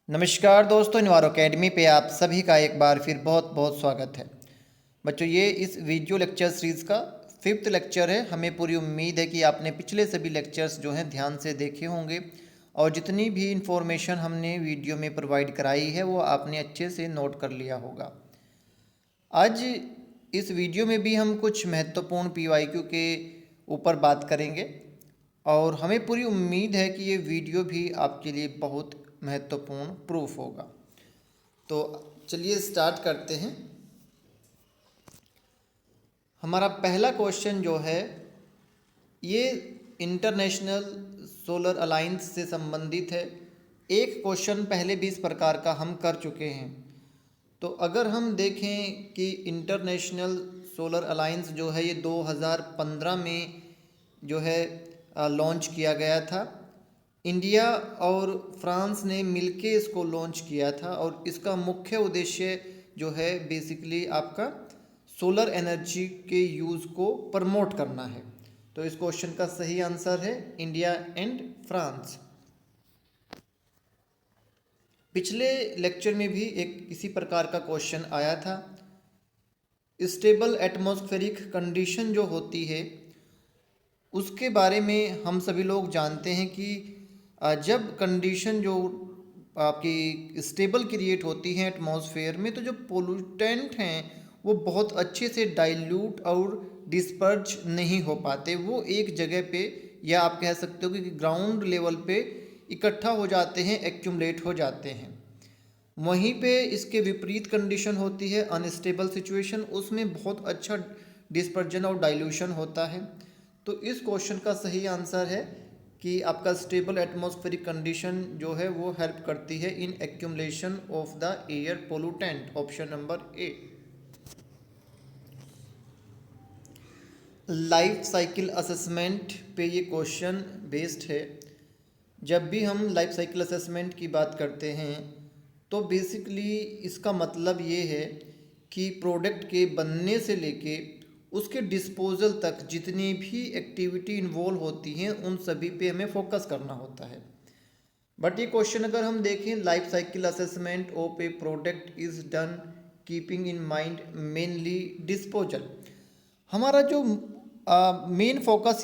नमस्कार दोस्तों, इन्वारो अकेडमी पे आप सभी का एक बार फिर बहुत बहुत स्वागत है। बच्चों, ये इस वीडियो लेक्चर सीरीज़ का 5th लेक्चर है। हमें पूरी उम्मीद है कि आपने पिछले सभी लेक्चर्स जो हैं ध्यान से देखे होंगे और जितनी भी इंफॉर्मेशन हमने वीडियो में प्रोवाइड कराई है वो आपने अच्छे से नोट कर लिया होगा। आज इस वीडियो में भी हम कुछ महत्वपूर्ण PYQ के ऊपर बात करेंगे और हमें पूरी उम्मीद है कि ये वीडियो भी आपके लिए बहुत महत्वपूर्ण प्रूफ होगा। तो चलिए स्टार्ट करते हैं। हमारा पहला क्वेश्चन जो है ये इंटरनेशनल सोलर अलायंस से संबंधित है। एक क्वेश्चन पहले भी इस प्रकार का हम कर चुके हैं। तो अगर हम देखें कि इंटरनेशनल सोलर अलायंस जो है ये 2015 में जो है लॉन्च किया गया था। इंडिया और फ्रांस ने मिलके इसको लॉन्च किया था और इसका मुख्य उद्देश्य जो है बेसिकली आपका सोलर एनर्जी के यूज़ को प्रमोट करना है। तो इस क्वेश्चन का सही आंसर है इंडिया एंड फ्रांस। पिछले लेक्चर में भी एक इसी प्रकार का क्वेश्चन आया था। स्टेबल एटमॉस्फेरिक कंडीशन जो होती है उसके बारे में हम सभी लोग जानते हैं कि जब कंडीशन जो आपकी स्टेबल क्रिएट होती है एटमॉस्फेयर में, तो जो पोल्यूटेंट हैं वो बहुत अच्छे से डाइल्यूट और डिस्पर्ज नहीं हो पाते। वो एक जगह पे, या आप कह सकते हो कि ग्राउंड लेवल पे इकट्ठा हो जाते हैं, एक्यूमुलेट हो जाते हैं। वहीं पे इसके विपरीत कंडीशन होती है अनस्टेबल सिचुएशन, उसमें बहुत अच्छा डिस्पर्जन और डाइल्यूशन होता है। तो इस क्वेश्चन का सही आंसर है कि आपका स्टेबल एटमॉस्फेरिक कंडीशन जो है वो हेल्प करती है in accumulation of the air pollutant. Option number A. Life cycle assessment पे ये क्वेश्चन बेस्ड है। जब भी हम लाइफ साइकिल असेसमेंट की बात करते हैं तो बेसिकली इसका मतलब ये है कि प्रोडक्ट के बनने से लेके उसके डिस्पोजल तक जितनी भी एक्टिविटी इन्वॉल्व होती हैं उन सभी पे हमें फोकस करना होता है। बट ये क्वेश्चन अगर हम देखें, life cycle assessment of A product is done keeping in mind mainly disposal. हमारा जो मेन फोकस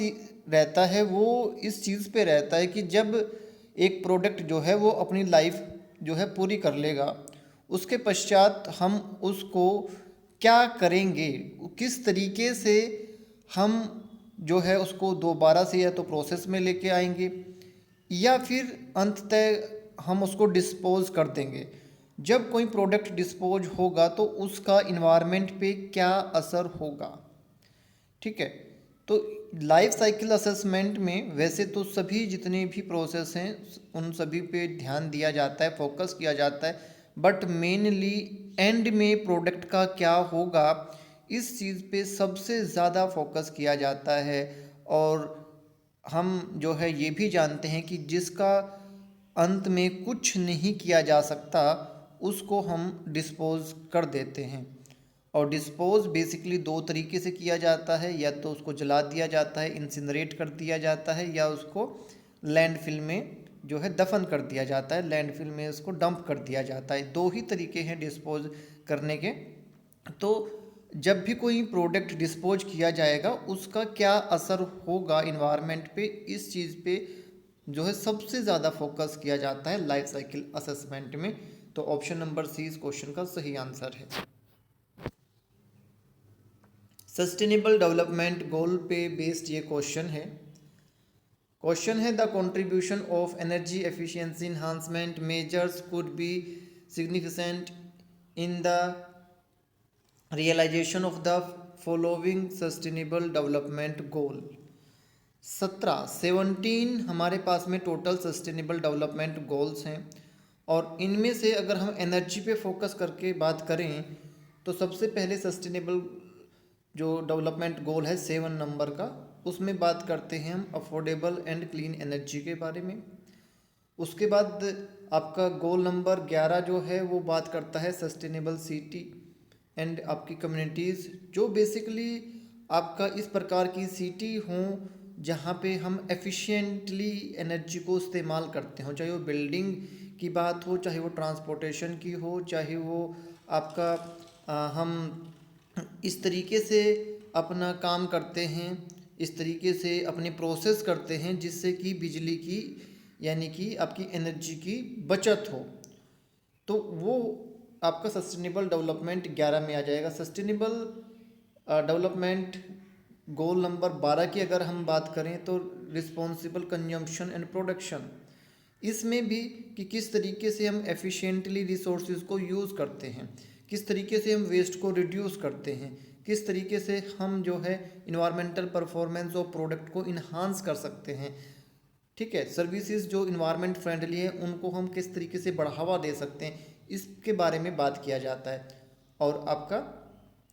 रहता है वो इस चीज़ पे रहता है कि जब एक प्रोडक्ट जो है वो अपनी लाइफ जो है पूरी कर लेगा, उसके पश्चात हम उसको क्या करेंगे, किस तरीके से हम जो है उसको दोबारा से या तो प्रोसेस में लेके आएंगे या फिर अंततः हम उसको डिस्पोज कर देंगे। जब कोई प्रोडक्ट डिस्पोज होगा तो उसका इन्वायरमेंट पे क्या असर होगा। ठीक है। तो लाइफ साइकिल असेसमेंट में वैसे तो सभी जितने भी प्रोसेस हैं उन सभी पे ध्यान दिया जाता है, फोकस किया जाता है, बट मेनली एंड में प्रोडक्ट का क्या होगा इस चीज़ पे सबसे ज़्यादा फोकस किया जाता है। और हम जो है ये भी जानते हैं कि जिसका अंत में कुछ नहीं किया जा सकता उसको हम डिस्पोज कर देते हैं। और डिस्पोज बेसिकली दो तरीके से किया जाता है, या तो उसको जला दिया जाता है, इंसिनरेट कर दिया जाता है, या उसको लैंडफिल में जो है दफन कर दिया जाता है, लैंडफिल में उसको डंप कर दिया जाता है। दो ही तरीके हैं डिस्पोज करने के। तो जब भी कोई प्रोडक्ट डिस्पोज किया जाएगा उसका क्या असर होगा इन्वायरमेंट पे, इस चीज़ पे जो है सबसे ज़्यादा फोकस किया जाता है लाइफ साइकिल असेसमेंट में। तो ऑप्शन नंबर सी इस क्वेश्चन का सही आंसर है। सस्टेनेबल डेवलपमेंट गोल पे बेस्ड ये क्वेश्चन है। The contribution of energy efficiency enhancement measures could be significant in the realisation of the following sustainable development goal. 17 हमारे पास में टोटल सस्टेनेबल डेवलपमेंट गोल्स हैं और इनमें से अगर हम एनर्जी पे फोकस करके बात करें तो सबसे पहले सस्टेनेबल जो डेवलपमेंट गोल है 7 नंबर का, उसमें बात करते हैं हम अफोर्डेबल एंड क्लीन एनर्जी के बारे में। उसके बाद आपका गोल नंबर 11 जो है वो बात करता है सस्टेनेबल सिटी एंड आपकी कम्युनिटीज़, जो बेसिकली आपका इस प्रकार की सिटी हों जहाँ पे हम एफिशिएंटली एनर्जी को इस्तेमाल करते हों, चाहे वो बिल्डिंग की बात हो, चाहे वो ट्रांसपोर्टेशन की हो, चाहे वो आपका हम इस तरीके से अपना काम करते हैं, इस तरीके से अपनी प्रोसेस करते हैं जिससे कि बिजली की यानी कि आपकी एनर्जी की बचत हो, तो वो आपका सस्टेनेबल डेवलपमेंट 11 में आ जाएगा। सस्टेनेबल डेवलपमेंट गोल नंबर 12 की अगर हम बात करें तो रिस्पॉन्सिबल कंजम्पशन एंड प्रोडक्शन, इसमें भी कि किस तरीके से हम एफिशिएंटली रिसोर्सेज को यूज़ करते हैं, किस तरीके से हम वेस्ट को रिड्यूस करते हैं, किस तरीके से हम जो है इन्वायरमेंटल परफॉर्मेंस और प्रोडक्ट को इन्हांस कर सकते हैं। ठीक है, सर्विसेज जो इन्वायरमेंट फ्रेंडली है उनको हम किस तरीके से बढ़ावा दे सकते हैं, इसके बारे में बात किया जाता है। और आपका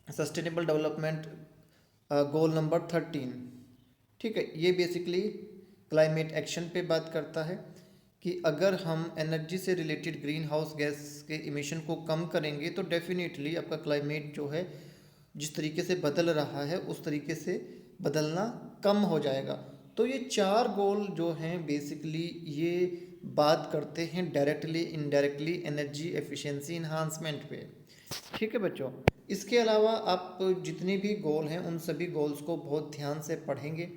सस्टेनेबल डेवलपमेंट गोल नंबर 13, ठीक है, ये बेसिकली क्लाइमेट एक्शन पे बात करता है कि अगर हम एनर्जी से रिलेटेड ग्रीन हाउस गैस के इमिशन को कम करेंगे तो डेफिनेटली आपका क्लाइमेट जो है जिस तरीके से बदल रहा है उस तरीके से बदलना कम हो जाएगा। तो ये 4 गोल जो हैं बेसिकली ये बात करते हैं directly indirectly energy efficiency enhancement पे। ठीक है बच्चों, इसके अलावा आप जितने भी गोल हैं उन सभी गोल्स को बहुत ध्यान से पढ़ेंगे,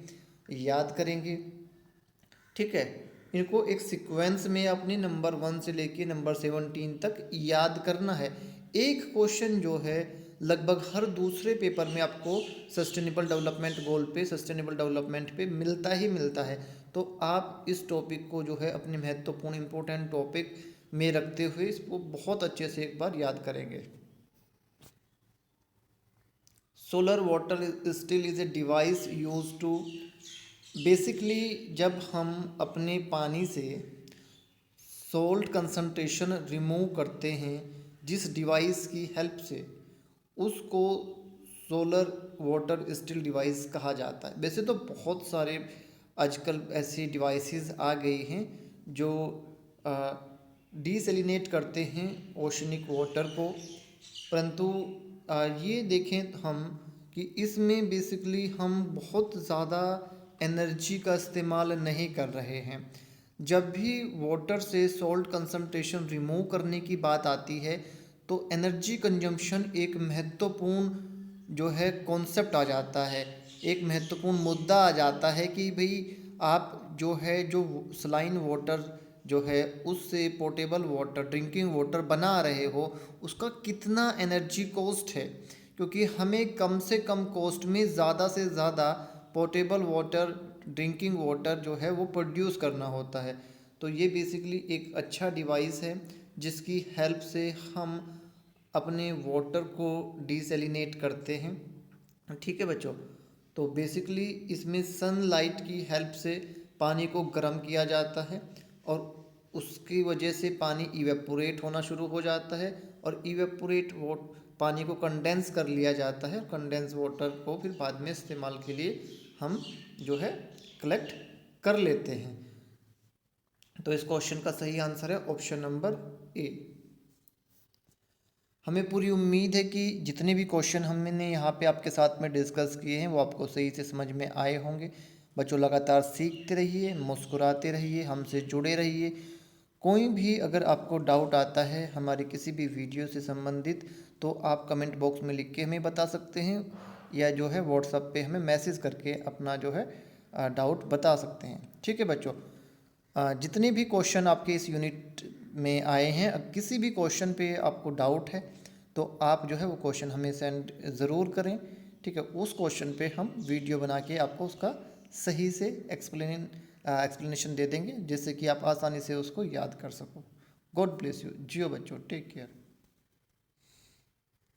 याद करेंगे। ठीक है, इनको एक सीक्वेंस में अपनी नंबर 1 से लेके नंबर 17 तक याद करना है। एक क्वेश्चन जो है लगभग हर दूसरे पेपर में आपको सस्टेनेबल डेवलपमेंट गोल पे, सस्टेनेबल डेवलपमेंट पे मिलता ही मिलता है। तो आप इस टॉपिक को जो है अपने महत्वपूर्ण इंपॉर्टेंट टॉपिक में रखते हुए इसको बहुत अच्छे से एक बार याद करेंगे। Solar water still is a device use to, basically जब हम अपने पानी से सोल्ट कंसंट्रेशन रिमूव करते हैं जिस डिवाइस की हेल्प से, उसको सोलर वाटर स्टिल डिवाइस कहा जाता है। वैसे तो बहुत सारे आजकल ऐसी डिवाइसेस आ गई हैं जो डिसैलिनेट करते हैं ओशनिक वाटर को, परंतु ये देखें हम कि इसमें बेसिकली हम बहुत ज़्यादा एनर्जी का इस्तेमाल नहीं कर रहे हैं। जब भी वाटर से सॉल्ट कंसंट्रेशन रिमूव करने की बात आती है तो एनर्जी कंजम्पशन एक महत्वपूर्ण जो है कॉन्सेप्ट आ जाता है, एक महत्वपूर्ण मुद्दा आ जाता है कि भाई आप जो है जो सलाइन वाटर जो है उससे पोर्टेबल वाटर ड्रिंकिंग वाटर बना रहे हो उसका कितना एनर्जी कॉस्ट है, क्योंकि हमें कम से कम कॉस्ट में ज़्यादा से ज़्यादा पोर्टेबल वाटर ड्रिंकिंग वाटर जो है वो प्रोड्यूस करना होता है। तो ये बेसिकली एक अच्छा डिवाइस है जिसकी हेल्प से हम अपने वाटर को डिसैलिनेट करते हैं। ठीक है बच्चों, तो बेसिकली इसमें सनलाइट की हेल्प से पानी को गर्म किया जाता है और उसकी वजह से पानी इवेपोरेट होना शुरू हो जाता है और इवेपोरेट पानी को कंडेंस कर लिया जाता है। कंडेंस वाटर को फिर बाद में इस्तेमाल के लिए हम जो है कलेक्ट कर लेते हैं। तो इस क्वेश्चन का सही आंसर है ऑप्शन नंबर ए। हमें पूरी उम्मीद है कि जितने भी क्वेश्चन हमने यहाँ पे आपके साथ में डिस्कस किए हैं वो आपको सही से समझ में आए होंगे। बच्चों लगातार सीखते रहिए, मुस्कुराते रहिए, हमसे जुड़े रहिए। कोई भी अगर आपको डाउट आता है हमारी किसी भी वीडियो से संबंधित तो आप कमेंट बॉक्स में लिख के हमें बता सकते हैं या जो है व्हाट्सएप पे हमें मैसेज करके अपना जो है डाउट बता सकते हैं। ठीक है बच्चों, जितने भी क्वेश्चन आपके इस यूनिट में आए हैं किसी भी क्वेश्चन पे आपको डाउट है तो आप जो है वो क्वेश्चन हमें सेंड ज़रूर करें। ठीक है, उस क्वेश्चन पे हम वीडियो बना के आपको उसका सही से एक्सप्लेनेशन दे देंगे जिससे कि आप आसानी से उसको याद कर सको। God bless you. जियो बच्चों, टेक केयर।